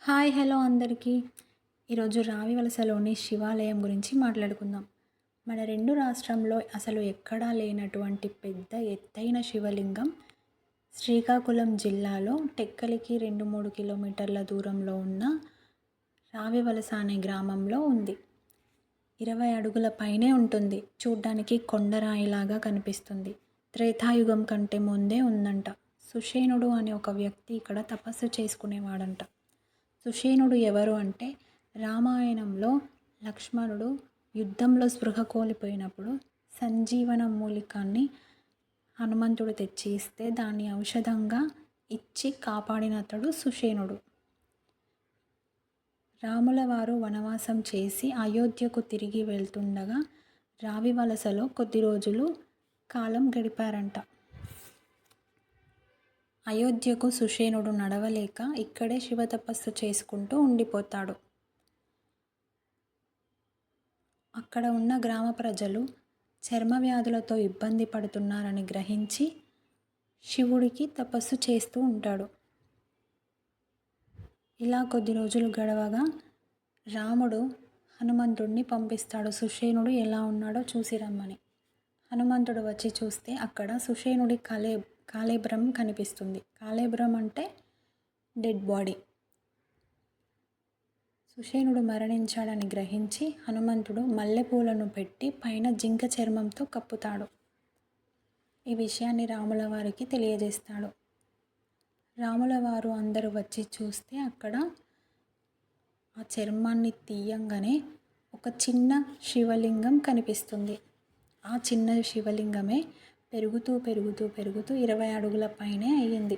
Hi hello అందరికీ. ఈరోజు రావివలసలోని శివాలయం గురించి మాట్లాడుకుందాం. మన రెండు రాష్ట్రంలో అసలు ఎక్కడా లేనటువంటి పెద్ద ఎత్తైన శివలింగం శ్రీకాకుళం జిల్లాలో టెక్కలికి 2-3 కిలోమీటర్ల దూరంలో ఉన్న రావివలస అనే గ్రామంలో ఉంది. 20 అడుగుల పైనే ఉంటుంది. చూడ్డానికి కొండరాయిలాగా కనిపిస్తుంది. త్రేతాయుగం కంటే ముందే ఉందంట. సుషేణుడు అనే ఒక వ్యక్తి ఇక్కడ తపస్సు చేసుకునేవాడంట. సుషేణుడు ఎవరు అంటే, రామాయణంలో లక్ష్మణుడు యుద్ధంలో స్పృహ కోల్పోయినప్పుడు సంజీవన మూలికాన్ని హనుమంతుడు తెచ్చి ఇస్తే దాన్ని ఔషధంగా ఇచ్చి కాపాడినతడు సుషేణుడు. రాముల వారు వనవాసం చేసి అయోధ్యకు తిరిగి వెళ్తుండగా రావివలసలో కొద్ది రోజులు కాలం గడిపారంట. అయోధ్యకు సుషేణుడు నడవలేక ఇక్కడే శివతపస్సు చేసుకుంటూ ఉండిపోతాడు. అక్కడ ఉన్న గ్రామ ప్రజలు చర్మ వ్యాధులతో ఇబ్బంది పడుతున్నారని గ్రహించి శివుడికి తపస్సు చేస్తూ ఉంటాడు. ఇలా కొద్ది రోజులు గడవగా రాముడు హనుమంతుడిని పంపిస్తాడు, సుషేణుడు ఎలా ఉన్నాడో చూసి రమ్మని. హనుమంతుడు వచ్చి చూస్తే అక్కడ సుషేణుడి కాలేబ్రం కనిపిస్తుంది. కాలేబ్రం అంటే డెడ్ బాడీ. సుషేణుడు మరణించాడని గ్రహించి హనుమంతుడు మల్లెపూలను పెట్టి పైన జింక చర్మంతో కప్పుతాడు. ఈ విషయాన్ని రాముల వారికి తెలియజేస్తాడు. రాముల వారు అందరూ వచ్చి చూస్తే అక్కడ ఆ చర్మాన్ని తీయంగానే ఒక చిన్న శివలింగం కనిపిస్తుంది. ఆ చిన్న శివలింగమే పెరుగుతూ 20 అడుగుల పైనే అయ్యింది.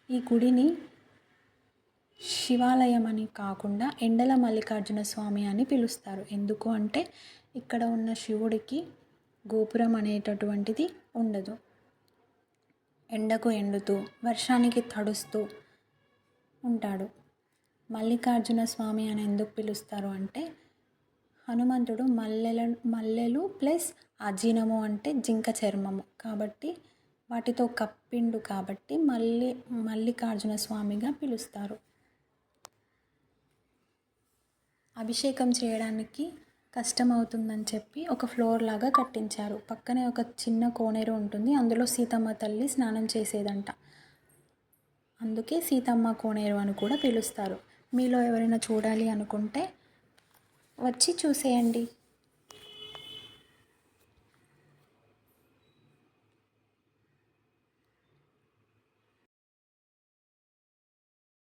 ఈ గుడిని శివాలయం అని కాకుండా ఎండల మల్లికార్జున స్వామి అని పిలుస్తారు. ఎందుకు అంటే ఇక్కడ ఉన్న శివుడికి గోపురం అనేటటువంటిది ఉండదు. ఎండకు ఎండుతూ వర్షానికి తడుస్తూ ఉంటాడు. మల్లికార్జున స్వామి అని ఎందుకు పిలుస్తారు అంటే, హనుమంతుడు మల్లెలు ప్లస్ అజీనము అంటే జింక చర్మము కాబట్టి వాటితో కప్పిండు కాబట్టి మల్లికార్జున స్వామిగా పిలుస్తారు. అభిషేకం చేయడానికి కష్టమవుతుందని చెప్పి ఒక ఫ్లోర్ లాగా కట్టించారు. పక్కనే ఒక చిన్న కోనేరు ఉంటుంది. అందులో సీతమ్మ తల్లి స్నానం చేసేదంట. అందుకే సీతమ్మ కోనేరు అని కూడా పిలుస్తారు. మీలో ఎవరైనా చూడాలి అనుకుంటే వచ్చి చూసేయండి.